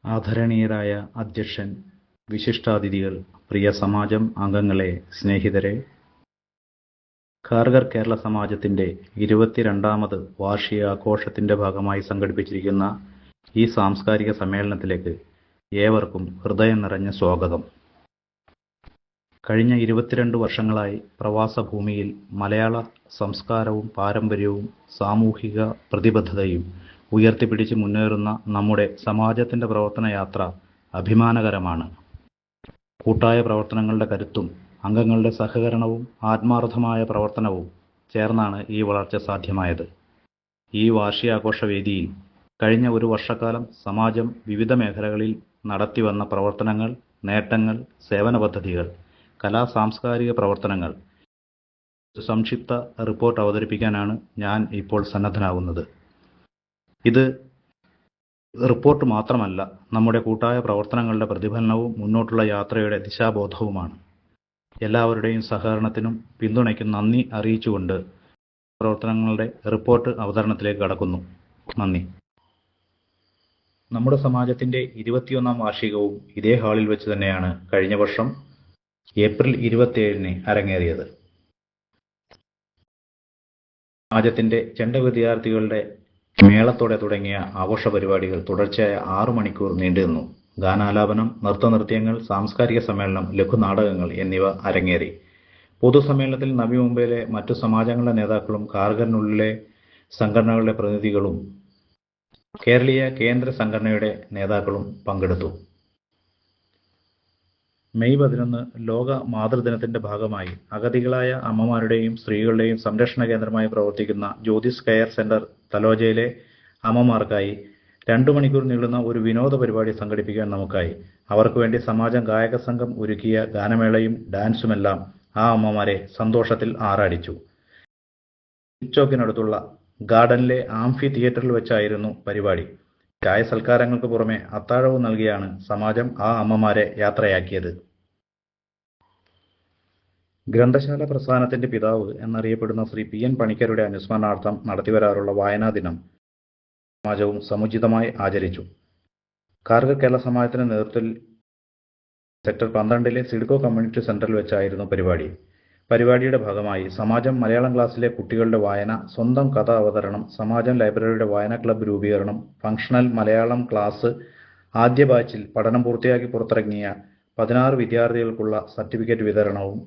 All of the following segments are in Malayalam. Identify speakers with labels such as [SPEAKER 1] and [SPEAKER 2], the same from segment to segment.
[SPEAKER 1] ആദരണീയരായ അധ്യക്ഷൻ, വിശിഷ്ടാതിഥികൾ, പ്രിയ സമാജം അംഗങ്ങളെ, സ്നേഹിതരെ, ഖാർഗർ കേരള സമാജത്തിന്റെ 22ാമത് വാർഷികാഘോഷത്തിന്റെ ഭാഗമായി സംഘടിപ്പിച്ചിരിക്കുന്ന ഈ സാംസ്കാരിക സമ്മേളനത്തിലേക്ക് ഏവർക്കും ഹൃദയം നിറഞ്ഞ സ്വാഗതം. കഴിഞ്ഞ 22 വർഷങ്ങളായി പ്രവാസഭൂമിയിൽ മലയാള സംസ്കാരവും പാരമ്പര്യവും സാമൂഹിക പ്രതിബദ്ധതയും ഉയർത്തിപ്പിടിച്ച് മുന്നേറുന്ന നമ്മുടെ സമാജത്തിന്റെ പ്രവർത്തന യാത്ര അഭിമാനകരമാണ്. കൂട്ടായ പ്രവർത്തനങ്ങളുടെ കരുത്തും അംഗങ്ങളുടെ സഹകരണവും ആത്മാർത്ഥമായ പ്രവർത്തനവും ചേർന്നാണ് ഈ വളർച്ച സാധ്യമായത്. ഈ വാർഷികാഘോഷ വേദിയിൽ കഴിഞ്ഞ ഒരു വർഷക്കാലം സമാജം വിവിധ മേഖലകളിൽ നടത്തിവന്ന പ്രവർത്തനങ്ങൾ, നേട്ടങ്ങൾ, സേവന പദ്ധതികൾ, കലാ-സാംസ്കാരിക പ്രവർത്തനങ്ങൾ സംക്ഷിപ്ത റിപ്പോർട്ട് അവതരിപ്പിക്കാനാണ് ഞാൻ ഇപ്പോൾ സന്നദ്ധനാകുന്നത്. ഇത് റിപ്പോർട്ട് മാത്രമല്ല, നമ്മുടെ കൂട്ടായ പ്രവർത്തനങ്ങളുടെ പ്രതിഫലനവും മുന്നോട്ടുള്ള യാത്രയുടെ ദിശാബോധവുമാണ്. എല്ലാവരുടെയും സഹകരണത്തിനും പിന്തുണയ്ക്കും നന്ദി അറിയിച്ചുകൊണ്ട് പ്രവർത്തനങ്ങളുടെ റിപ്പോർട്ട് അവതരണത്തിലേക്ക് കടക്കുന്നു. നന്ദി. നമ്മുടെ സമാജത്തിന്റെ 21ാം വാർഷികവും ഇതേ ഹാളിൽ വെച്ച് തന്നെയാണ് കഴിഞ്ഞ വർഷം ഏപ്രിൽ 27-ന് അരങ്ങേറിയത്. സമാജത്തിന്റെ ചെണ്ട വിദ്യാർത്ഥികളുടെ മേളത്തോടെ തുടങ്ങിയ ആഘോഷ പരിപാടികൾ തുടർച്ചയായ 6 മണിക്കൂർ നീണ്ടുനിന്നു. ഗാനാലാപനം, നൃത്തനൃത്യങ്ങൾ, സാംസ്കാരിക സമ്മേളനം, ലഘുനാടകങ്ങൾ എന്നിവ അരങ്ങേറി. പൊതുസമ്മേളനത്തിൽ നവി മുംബൈയിലെ മറ്റു സമാജങ്ങളുടെ നേതാക്കളും ഖാർഗറിനുള്ളിലെ സംഘടനകളുടെ പ്രതിനിധികളും കേരളീയ കേന്ദ്ര സംഘടനയുടെ നേതാക്കളും പങ്കെടുത്തു. മെയ് 11 ലോക മാതൃദിനത്തിന്റെ ഭാഗമായി അഗതികളായ അമ്മമാരുടെയും സ്ത്രീകളുടെയും സംരക്ഷണ കേന്ദ്രമായി പ്രവർത്തിക്കുന്ന ജ്യോതിസ് കെയർ സെന്റർ തലോജയിലെ അമ്മമാർക്കായി 2 മണിക്കൂർ നീളുന്ന ഒരു വിനോദ പരിപാടി സംഘടിപ്പിക്കാൻ നമുക്കായി. അവർക്ക് വേണ്ടി സമാജം ഗായക സംഘം ഒരുക്കിയ ഗാനമേളയും ഡാൻസുമെല്ലാം ആ അമ്മമാരെ സന്തോഷത്തിൽ ആറാടിച്ചു. ചോക്കിനടുത്തുള്ള ഗാർഡനിലെ ആംഫി തിയേറ്ററിൽ വെച്ചായിരുന്നു പരിപാടി. ചായ സൽക്കാരങ്ങൾക്ക് പുറമെ അത്താഴവും നൽകിയാണ് സമാജം ആ അമ്മമാരെ യാത്രയാക്കിയത്. ഗ്രന്ഥശാല പ്രസ്ഥാനത്തിന്റെ പിതാവ് എന്നറിയപ്പെടുന്ന ശ്രീ P.N. പണിക്കരുടെ അനുസ്മരണാർത്ഥം നടത്തിവരാറുള്ള വായനാ ദിനം സമാജവും സമുചിതമായി ആചരിച്ചു. ഖാർഗർ കേരള സമാജത്തിന്റെ നേതൃത്വത്തിൽ സെക്ടർ 12-ലെ സിഡ്കോ കമ്മ്യൂണിറ്റി സെന്ററിൽ വെച്ചായിരുന്നു പരിപാടി. പരിപാടിയുടെ ഭാഗമായി സമാജം മലയാളം ക്ലാസ്സിലെ കുട്ടികളുടെ വായന, സ്വന്തം കഥ അവതരണം, സമാജം ലൈബ്രറിയുടെ വായനാ ക്ലബ്ബ് രൂപീകരണം, ഫംഗ്ഷണൽ മലയാളം ക്ലാസ്, ആദ്യ ബാച്ചിൽ പഠനം പൂർത്തിയാക്കി പുറത്തിറങ്ങിയ 16 വിദ്യാർത്ഥികൾക്കുള്ള സർട്ടിഫിക്കറ്റ് വിതരണവും,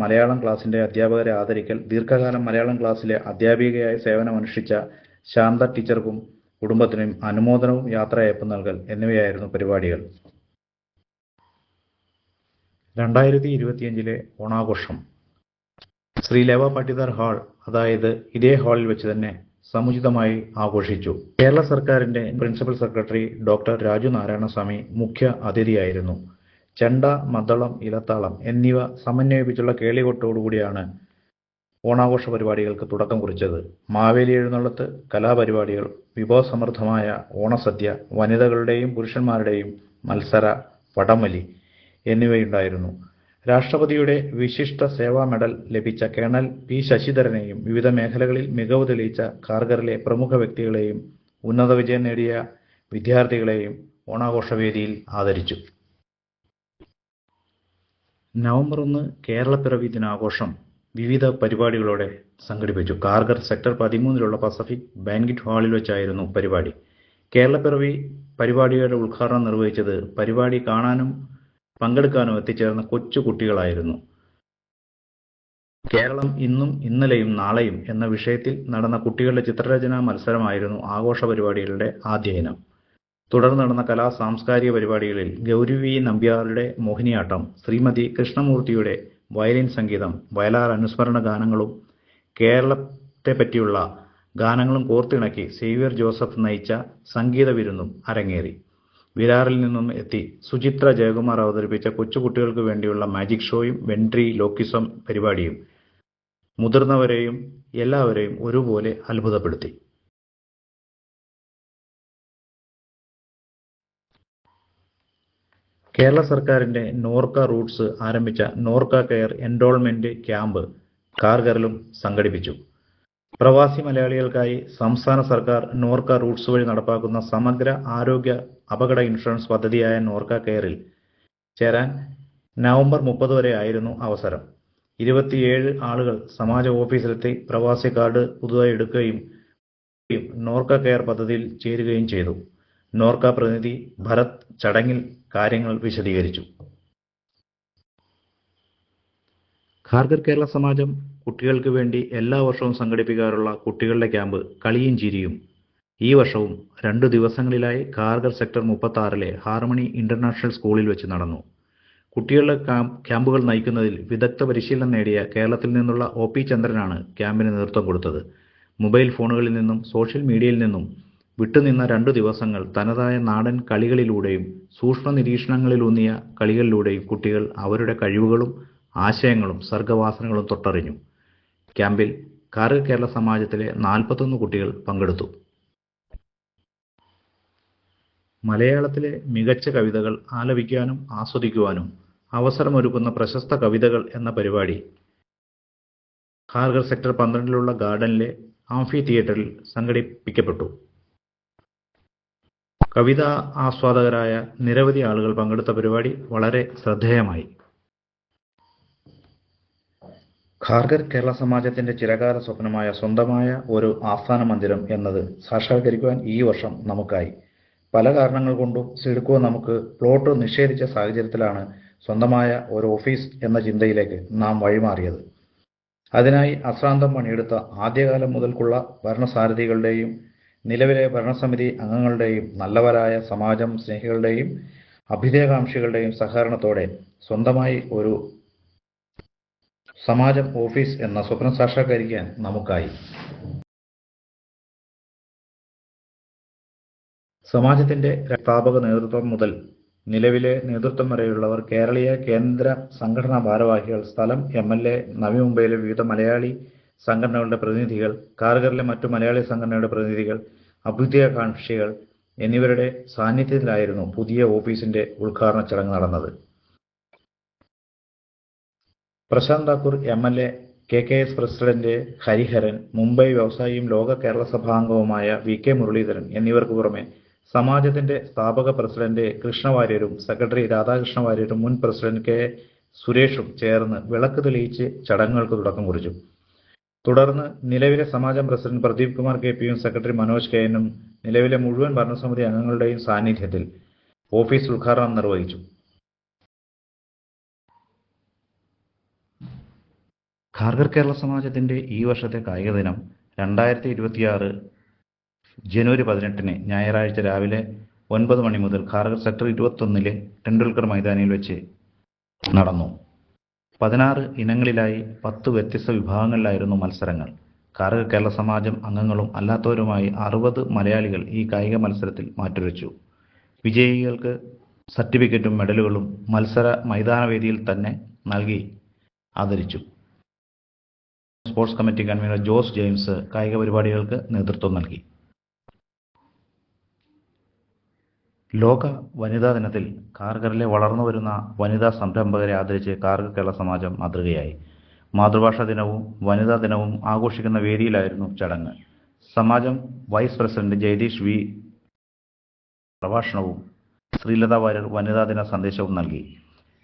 [SPEAKER 1] മലയാളം ക്ലാസിന്റെ അധ്യാപകരെ ആദരിക്കൽ, ദീർഘകാലം മലയാളം ക്ലാസ്സിലെ അധ്യാപികയായി സേവനമനുഷ്ഠിച്ച ശാന്ത ടീച്ചർക്കും കുടുംബത്തിനും അനുമോദനവും യാത്രയയപ്പ് നൽകൽ എന്നിവയായിരുന്നു പരിപാടികൾ. 2025-ലെ ഓണാഘോഷം ശ്രീ ലേവ പാട്ടീദാർ ഹാൾ, അതായത് ഇതേ ഹാളിൽ വെച്ച് തന്നെ സമുചിതമായി ആഘോഷിച്ചു. കേരള സർക്കാരിന്റെ principal secretary doctor Raju Narayanaswamy മുഖ്യ അതിഥിയായിരുന്നു. ചെണ്ട, മദ്ദളം, ഇലത്താളം എന്നിവ സമന്വയിപ്പിച്ചുള്ള കേളികൊട്ടോടുകൂടിയാണ് ഓണാഘോഷ പരിപാടികൾക്ക് തുടക്കം കുറിച്ചത്. മാവേലി എഴുന്നള്ളത്ത്, കലാപരിപാടികൾ, വിഭവസമൃദ്ധമായ ഓണസദ്യ, വനിതകളുടെയും പുരുഷന്മാരുടെയും മത്സര വടംവലി എന്നിവയുണ്ടായിരുന്നു. രാഷ്ട്രപതിയുടെ വിശിഷ്ട സേവാ മെഡൽ ലഭിച്ച കേണൽ P. ശശിധരനെയും വിവിധ മേഖലകളിൽ മികവ് തെളിയിച്ച ഖാർഗറിലെ പ്രമുഖ വ്യക്തികളെയും ഉന്നത വിജയം നേടിയ വിദ്യാർത്ഥികളെയും ഓണാഘോഷവേദിയിൽ ആദരിച്ചു. നവംബർ 1 കേരളപ്പിറവി ദിനാഘോഷം വിവിധ പരിപാടികളോടെ സംഘടിപ്പിച്ചു. ഖാർഗർ സെക്ടർ 13-ലുള്ള പസഫിക് ബാൻക്വറ്റ് ഹാളിൽ വെച്ചായിരുന്നു പരിപാടി. കേരളപ്പിറവി പരിപാടിയുടെ ഉദ്ഘാടനം നിർവഹിച്ചത് പരിപാടി കാണാനും പങ്കെടുക്കാനും എത്തിച്ചേർന്ന കൊച്ചു കുട്ടികളായിരുന്നു. കേരളം ഇന്നും ഇന്നലെയും നാളെയും എന്ന വിഷയത്തിൽ നടന്ന കുട്ടികളുടെ ചിത്രരചനാ മത്സരമായിരുന്നു ആഘോഷ പരിപാടികളുടെ ആദ്യ ഇനം. തുടർന്ന് നടന്ന കലാ-സാംസ്കാരിക പരിപാടികളിൽ ഗൗരി V. നമ്പ്യാരുടെ മോഹിനിയാട്ടം, ശ്രീമതി കൃഷ്ണമൂർത്തിയുടെ വയലിൻ സംഗീതം, വയലാർ അനുസ്മരണ ഗാനങ്ങളും കേരളത്തെപ്പറ്റിയുള്ള ഗാനങ്ങളും കോർത്തിണക്കി സേവ്യർ ജോസഫ് നയിച്ച സംഗീത വിരുന്നും അരങ്ങേറി. വിരാറിൽ നിന്നും എത്തി സുചിത്ര ജയകുമാർ അവതരിപ്പിച്ച കൊച്ചുകുട്ടികൾക്ക് വേണ്ടിയുള്ള മാജിക് ഷോയും വെൻട്രിലോക്വിസം പരിപാടിയും മുതിർന്നവരെയും എല്ലാവരെയും ഒരുപോലെ അത്ഭുതപ്പെടുത്തി. കേരള സർക്കാരിന്റെ നോർക്ക റൂട്ട്സ് ആരംഭിച്ച നോർക്ക കെയർ എൻറോൾമെന്റ് ക്യാമ്പ് ഖാർഗറിലും സംഘടിപ്പിച്ചു. പ്രവാസി മലയാളികൾക്കായി സംസ്ഥാന സർക്കാർ നോർക്ക റൂട്ട്സ് വഴി നടപ്പാക്കുന്ന സമഗ്ര ആരോഗ്യ അപകട ഇൻഷുറൻസ് പദ്ധതിയായ നോർക്ക കെയറിൽ ചേരാൻ നവംബർ 30 വരെ ആയിരുന്നു അവസരം. 27 ആളുകൾ സമാജ ഓഫീസിലെത്തി പ്രവാസി കാർഡ് പുതുതായി എടുക്കുകയും നോർക്ക കെയർ പദ്ധതിയിൽ ചേരുകയും ചെയ്തു. നോർക്ക പ്രതിനിധി ഭരത് ചടങ്ങിൽ കാര്യങ്ങൾ വിശദീകരിച്ചു. ഖാർഗർ കേരള സമാജം കുട്ടികൾക്ക് വേണ്ടി എല്ലാ വർഷവും സംഘടിപ്പിക്കാറുള്ള കുട്ടികളുടെ ക്യാമ്പ് കളിയും ചിരിയും ഈ വർഷവും 2 ദിവസങ്ങളിലായി ഖാർഗർ സെക്ടർ 36-ലെ ഹാർമണി ഇന്റർനാഷണൽ സ്കൂളിൽ വെച്ച് നടന്നു. കുട്ടികളുടെ ക്യാമ്പുകൾ നയിക്കുന്നതിൽ വിദഗ്ധ പരിശീലനം നേടിയ കേരളത്തിൽ നിന്നുള്ള OP ചന്ദ്രനാണ് ക്യാമ്പിന് നേതൃത്വം കൊടുത്തത്. മൊബൈൽ ഫോണുകളിൽ നിന്നും സോഷ്യൽ മീഡിയയിൽ നിന്നും വിട്ടുനിന്ന 2 ദിവസങ്ങൾ തനതായ നാടൻ കളികളിലൂടെയും സൂക്ഷ്മ നിരീക്ഷണങ്ങളിലൂന്നിയ കളികളിലൂടെയും കുട്ടികൾ അവരുടെ കഴിവുകളും ആശയങ്ങളും സർഗവാസനകളും തൊട്ടറിഞ്ഞു. ക്യാമ്പിൽ ഖാർഗർ കേരള സമാജത്തിലെ 41 കുട്ടികൾ പങ്കെടുത്തു. മലയാളത്തിലെ മികച്ച കവിതകൾ ആലപിക്കാനും ആസ്വദിക്കുവാനും അവസരമൊരുക്കുന്ന പ്രശസ്ത കവിതകൾ എന്ന പരിപാടി ഖാർഗർ സെക്ടർ 12-ലുള്ള ഗാർഡനിലെ ആംഫി തിയേറ്ററിൽ സംഘടിപ്പിക്കപ്പെട്ടു. കവിതാ ആസ്വാദകരായ നിരവധി ആളുകൾ പങ്കെടുത്ത പരിപാടി വളരെ ശ്രദ്ധേയമായി. ഖാർഗർ കേരള സമാജത്തിന്റെ ചിരകാല സ്വപ്നമായ സ്വന്തമായ ഒരു ആസ്ഥാന മന്ദിരം എന്നത് സാക്ഷാത്കരിക്കുവാൻ ഈ വർഷം നമുക്കായി. പല കാരണങ്ങൾ കൊണ്ടും സിഡ്കോ നമുക്ക് പ്ലോട്ട് നിഷേധിച്ച സാഹചര്യത്തിലാണ് സ്വന്തമായ ഒരു ഓഫീസ് എന്ന ചിന്തയിലേക്ക് നാം വഴിമാറിയത്. അതിനായി അശ്രാന്തം പണിയെടുത്ത ആദ്യകാലം മുതൽക്കുള്ള ഭരണസാരഥികളുടെയും നിലവിലെ ഭരണസമിതി അംഗങ്ങളുടെയും നല്ലവരായ സമാജം സ്നേഹികളുടെയും അഭ്യുദയകാംക്ഷികളുടെയും സഹകരണത്തോടെ സ്വന്തമായി ഒരു സമാജം ഓഫീസ് എന്ന സ്വപ്നം സാക്ഷാത്കരിക്കാൻ നമുക്കായി. സമാജത്തിന്റെ സ്ഥാപക നേതൃത്വം മുതൽ നിലവിലെ നേതൃത്വം വരെയുള്ളവർ, കേരളീയ കേന്ദ്ര സംഘടനാ ഭാരവാഹികൾ, സ്ഥലം MLA, നവി മുംബൈയിലെ വിവിധ മലയാളി സംഘടനകളുടെ പ്രതിനിധികൾ, ഖാർഗറിലെ മറ്റു മലയാളി സംഘടനയുടെ പ്രതിനിധികൾ, അഭ്യുദയകാംക്ഷികൾ എന്നിവരുടെ സാന്നിധ്യത്തിലായിരുന്നു പുതിയ ഓഫീസിന്റെ ഉദ്ഘാടന ചടങ്ങ് നടന്നത്. Prashant Thakur MLA, KKS president Hariharan, Mumbai വ്യവസായിയും ലോക കേരള സഭാംഗവുമായ VK മുരളീധരൻ എന്നിവർക്ക് പുറമെ സമാജത്തിന്റെ സ്ഥാപക പ്രസിഡന്റ് കൃഷ്ണവാര്യരും സെക്രട്ടറി രാധാകൃഷ്ണ വാര്യരും മുൻ പ്രസിഡന്റ് K സുരേഷും ചേർന്ന് വിളക്ക് തെളിയിച്ച് ചടങ്ങുകൾക്ക് തുടക്കം കുറിച്ചു. തുടർന്ന് നിലവിലെ സമാജം പ്രസിഡന്റ് പ്രദീപ് കുമാർ KPയും സെക്രട്ടറി മനോജ് KNനും നിലവിലെ മുഴുവൻ ഭരണസമിതി അംഗങ്ങളുടെയും സാന്നിധ്യത്തിൽ ഓഫീസ് ഉദ്ഘാടനം നിർവഹിച്ചു. ഖാർഗർ കേരള സമാജത്തിന്റെ ഈ വർഷത്തെ കായിക ദിനം 2026 ജനുവരി 18 ഞായറാഴ്ച രാവിലെ 9 മണി മുതൽ ഖാർഗർ സെക്ടർ 21-ലെ ടെണ്ടുൽക്കർ മൈതാനിയിൽ വെച്ച് നടന്നു. 16 ഇനങ്ങളിലായി 10 വ്യത്യസ്ത വിഭാഗങ്ങളിലായിരുന്നു മത്സരങ്ങൾ. ഖാർഗർ കേരള സമാജം അംഗങ്ങളും അല്ലാത്തവരുമായി 60 മലയാളികൾ ഈ കായിക മത്സരത്തിൽ മാറ്റുരച്ചു. വിജയികൾക്ക് സർട്ടിഫിക്കറ്റും മെഡലുകളും മത്സര മൈതാനവേദിയിൽ തന്നെ നൽകി ആദരിച്ചു. Sports committee convener Jose James കായിക പരിപാടികൾക്ക് നേതൃത്വം നൽകി. ലോക വനിതാ ദിനത്തിൽ ഖാർഗറിലെ വളർന്നു വരുന്ന വനിതാ സംരംഭകരെ ആദരിച്ച് ഖാർഗർ കേരള സമാജം മാതൃകയായി. മാതൃഭാഷാ ദിനവും വനിതാ ദിനവും ആഘോഷിക്കുന്ന വേദിയിലായിരുന്നു ചടങ്ങ്. സമാജം വൈസ് പ്രസിഡന്റ് ജയദീഷ് V പ്രഭാഷണവും ശ്രീലത വാര്യർ വനിതാ ദിന സന്ദേശവും നൽകി.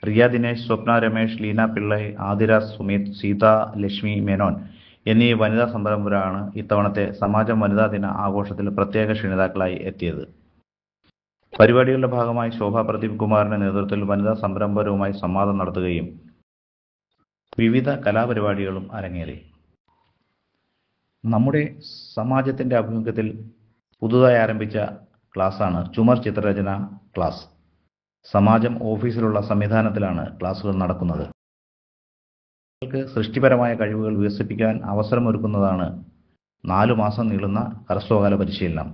[SPEAKER 1] റിയ ദിനേശ്, സ്വപ്ന രമേശ്, ലീന പിള്ളൈ, ആതിര സുമിത്, സീത ലക്ഷ്മി മേനോൻ എന്നീ വനിതാ സംരംഭകരാണ് ഇത്തവണത്തെ സമാജം വനിതാ ദിന ആഘോഷത്തിൽ പ്രത്യേക ക്ഷണിതാക്കളായി എത്തിയത്. പരിപാടികളുടെ ഭാഗമായി ശോഭ പ്രദീപ് കുമാറിന്റെ നേതൃത്വത്തിൽ വനിതാ സംരംഭകരുമായി സംവാദം നടത്തുകയും വിവിധ കലാപരിപാടികളും അരങ്ങേറി. നമ്മുടെ സമാജത്തിന്റെ ആഭിമുഖ്യത്തിൽ പുതുതായി ആരംഭിച്ച ക്ലാസ്സാണ് ചുമർ ചിത്രരചന ക്ലാസ്. സമാജം ഓഫീസിലുള്ള സംവിധാനത്തിലാണ് ക്ലാസുകൾ നടക്കുന്നത്. കുട്ടികൾക്ക് സൃഷ്ടിപരമായ കഴിവുകൾ വികസിപ്പിക്കാൻ അവസരമൊരുക്കുന്നതാണ് 4 മാസം നീളുന്ന ഹ്രസ്വകാല പരിശീലനം.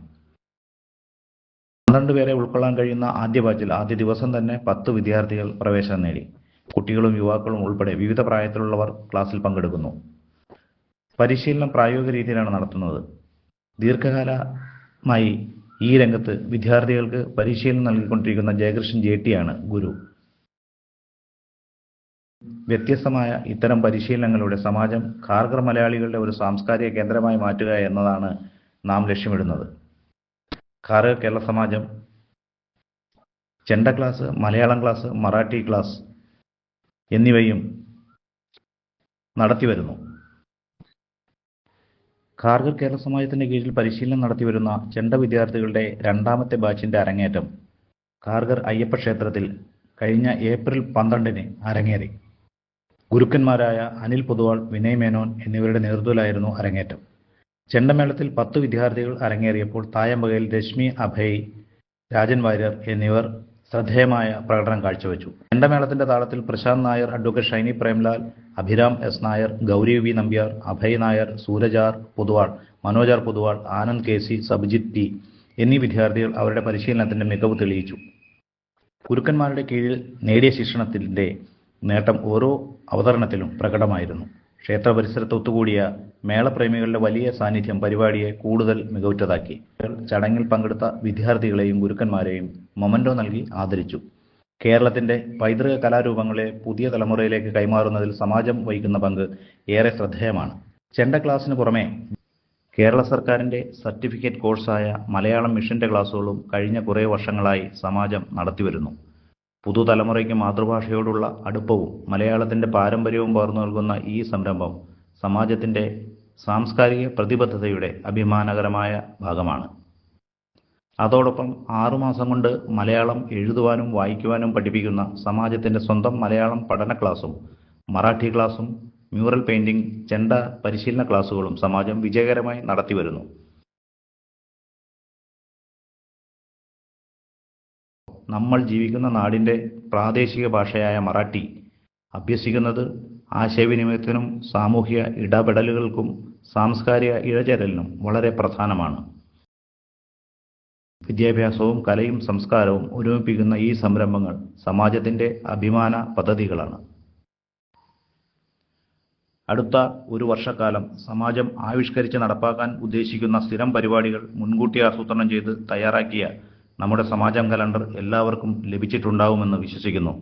[SPEAKER 1] 12 പേരെ ഉൾക്കൊള്ളാൻ കഴിയുന്ന ആദ്യ ബാച്ചിൽ ആദ്യ ദിവസം തന്നെ 10 വിദ്യാർത്ഥികൾ പ്രവേശനം നേടി. കുട്ടികളും യുവാക്കളും ഉൾപ്പെടെ വിവിധ പ്രായത്തിലുള്ളവർ ക്ലാസ്സിൽ പങ്കെടുക്കുന്നു. പരിശീലനം പ്രായോഗിക രീതിയിലാണ് നടത്തുന്നത്. ദീർഘകാലമായി ഈ രംഗത്ത് വിദ്യാർത്ഥികൾക്ക് പരിശീലനം നൽകിക്കൊണ്ടിരിക്കുന്ന ജയകൃഷ്ണൻ JT ആണ് ഗുരു. വ്യത്യസ്തമായ ഇത്തരം പരിശീലനങ്ങളുടെ സമാജം ഖാർഗർ മലയാളികളുടെ ഒരു സാംസ്കാരിക കേന്ദ്രമായി മാറ്റുക എന്നതാണ് നാം ലക്ഷ്യമിടുന്നത്. ഖാർഗർ കേരള സമാജം ചെണ്ട class, Malayalam class, Marathi class എന്നിവയും നടത്തിവരുന്നു. ഖാർഗർ കേരള സമാജത്തിന്റെ കീഴിൽ പരിശീലനം നടത്തിവരുന്ന ചെണ്ട വിദ്യാർത്ഥികളുടെ രണ്ടാമത്തെ ബാച്ചിന്റെ അരങ്ങേറ്റം ഖാർഗർ അയ്യപ്പ ക്ഷേത്രത്തിൽ കഴിഞ്ഞ ഏപ്രിൽ 12-ന് അരങ്ങേറി. ഗുരുക്കന്മാരായ അനിൽ പൊതുവാൾ, വിനയ് മേനോൻ എന്നിവരുടെ നേതൃത്വത്തിലായിരുന്നു അരങ്ങേറ്റം. ചെണ്ടമേളത്തിൽ 10 വിദ്യാർത്ഥികൾ അരങ്ങേറിയപ്പോൾ തായമ്പകയിൽ രശ്മി അഭയ്, രാജൻ വാര്യർ എന്നിവർ ശ്രദ്ധേയമായ പ്രകടനം കാഴ്ചവെച്ചു. ചെണ്ടമേളത്തിന്റെ താളത്തിൽ Prashant Nair, advocate Shiny Premlal, Abhiram S Nair, Gauri V Nambiar, Abhay Nair, Sooraj R Poduval, Manoj R Poduval, Anand K C, Sabjith T എന്നീ വിദ്യാർത്ഥികൾ അവരുടെ പരിശീലനത്തിന്റെ മികവ് തെളിയിച്ചു. ഗുരുക്കന്മാരുടെ കീഴിൽ നേടിയ ശിക്ഷണത്തിന്റെ നേട്ടം ഓരോ അവതരണത്തിലും പ്രകടമായിരുന്നു. ക്ഷേത്ര പരിസരത്ത് ഒത്തുകൂടിയ മേളപ്രേമികളുടെ വലിയ സാന്നിധ്യം പരിപാടിയെ കൂടുതൽ മികവുറ്റതാക്കി. ചടങ്ങിൽ പങ്കെടുത്ത വിദ്യാർത്ഥികളെയും ഗുരുക്കന്മാരെയും മൊമന്റോ നൽകി ആദരിച്ചു. കേരളത്തിന്റെ പൈതൃക കലാരൂപങ്ങളെ പുതിയ തലമുറയിലേക്ക് കൈമാറുന്നതിൽ സമാജം വഹിക്കുന്ന പങ്ക് ഏറെ ശ്രദ്ധേയമാണ്. ചെണ്ട ക്ലാസിന് പുറമെ കേരള സർക്കാരിന്റെ സർട്ടിഫിക്കറ്റ് കോഴ്സായ മലയാളം മിഷന്റെ ക്ലാസുകളും കഴിഞ്ഞ കുറേ വർഷങ്ങളായി സമാജം നടത്തിവരുന്നു. പുതുതലമുറയ്ക്ക് മാതൃഭാഷയോടുള്ള അടുപ്പവും മലയാളത്തിന്റെ പാരമ്പര്യവും പകർന്നു നൽകുന്ന ഈ സംരംഭം സമാജത്തിന്റെ സാംസ്കാരിക പ്രതിബദ്ധതയുടെ അഭിമാനകരമായ ഭാഗമാണ്. അതോടൊപ്പം 6 മാസം കൊണ്ട് മലയാളം എഴുതുവാനും വായിക്കുവാനും പഠിപ്പിക്കുന്ന സമാജത്തിന്റെ സ്വന്തം മലയാളം പഠന ക്ലാസും, മറാഠി ക്ലാസും, മ്യൂറൽ പെയിന്റിംഗ്, ചെണ്ട പരിശീലന ക്ലാസുകളും സമാജം വിജയകരമായി നടത്തിവരുന്നു. നമ്മൾ ജീവിക്കുന്ന നാടിന്റെ പ്രാദേശിക ഭാഷയായ മറാഠി അഭ്യസിക്കുന്നത് ആശയവിനിമയത്തിനും സാമൂഹ്യ ഇടപെടലുകൾക്കും സാംസ്കാരിക ഇഴചേരലിനും വളരെ പ്രധാനമാണ്. വിദ്യാഭ്യാസവും കലയും സംസ്കാരവും ഒരുമിപ്പിക്കുന്ന ഈ സംരംഭങ്ങൾ സമാജത്തിന്റെ അഭിമാന പദ്ധതികളാണ്. അടുത്ത ഒരു വർഷക്കാലം സമാജം ആവിഷ്കരിച്ച് നടപ്പാക്കാൻ ഉദ്ദേശിക്കുന്ന സ്ഥിരം പരിപാടികൾ മുൻകൂട്ടി ആസൂത്രണം ചെയ്ത് തയ്യാറാക്കിയ നമ്മുടെ സമാജം കലണ്ടർ എല്ലാവർക്കും ലഭിച്ചിട്ടുണ്ടാവുമെന്ന് വിശ്വസിക്കുന്നു.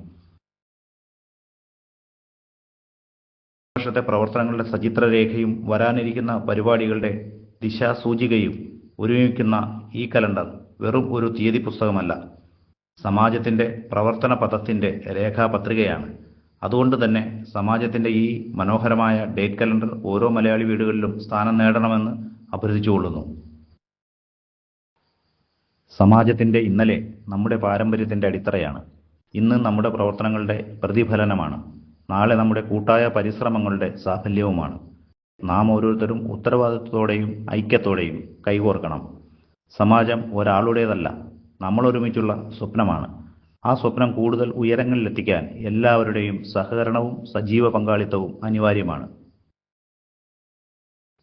[SPEAKER 1] വർഷത്തെ പ്രവർത്തനങ്ങളുടെ സചിത്രരേഖയും വരാനിരിക്കുന്ന പരിപാടികളുടെ ദിശാസൂചികയും ഒരുമിക്കുന്ന ഈ കലണ്ടർ വെറും ഒരു തീയതി പുസ്തകമല്ല, സമാജത്തിന്റെ പ്രവർത്തന പഥത്തിന്റെ രേഖാപത്രികയാണ്. അതുകൊണ്ട് തന്നെ സമാജത്തിന്റെ ഈ മനോഹരമായ ഡേറ്റ് കലണ്ടർ ഓരോ മലയാളി വീടുകളിലും സ്ഥാനം നേടണമെന്ന് അഭ്യർത്ഥിച്ചുകൊള്ളുന്നു. സമാജത്തിന്റെ ഇന്നലെ നമ്മുടെ പാരമ്പര്യത്തിന്റെ അടിത്തറയാണ്. ഇന്ന് നമ്മുടെ പ്രവർത്തനങ്ങളുടെ പ്രതിഫലനമാണ്. നാളെ നമ്മുടെ കൂട്ടായ പരിശ്രമങ്ങളുടെ സാഫല്യവുമാണ്. നാം ഓരോരുത്തരും ഉത്തരവാദിത്വത്തോടെയും ഐക്യത്തോടെയും കൈകോർക്കണം. സമാജം ഒരാളുടേതല്ല, നമ്മൾ ഒരുമിച്ചുള്ള സ്വപ്നമാണ്. ആ സ്വപ്നം കൂടുതൽ ഉയരങ്ങളിലെത്തിക്കാൻ എല്ലാവരുടെയും സഹകരണവും സജീവ പങ്കാളിത്തവും അനിവാര്യമാണ്.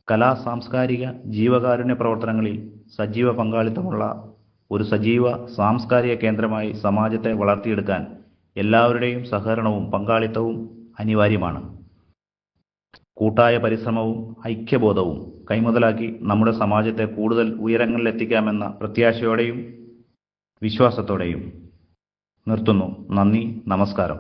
[SPEAKER 1] കലാ സാംസ്കാരിക ജീവകാരുണ്യ പ്രവർത്തനങ്ങളിൽ സജീവ പങ്കാളിത്തമുള്ള ഒരു സജീവ സാംസ്കാരിക കേന്ദ്രമായി സമാജത്തെ വളർത്തിയെടുക്കാൻ എല്ലാവരുടെയും സഹകരണവും പങ്കാളിത്തവും അനിവാര്യമാണ്. കൂട്ടായ പരിശ്രമവും ഐക്യബോധവും കൈമുതലാക്കി നമ്മുടെ സമാജത്തെ കൂടുതൽ ഉയരങ്ങളിലെത്തിക്കാമെന്ന പ്രത്യാശയോടെയും വിശ്വാസത്തോടെയും നിർത്തുന്നു. നന്ദി, നമസ്കാരം.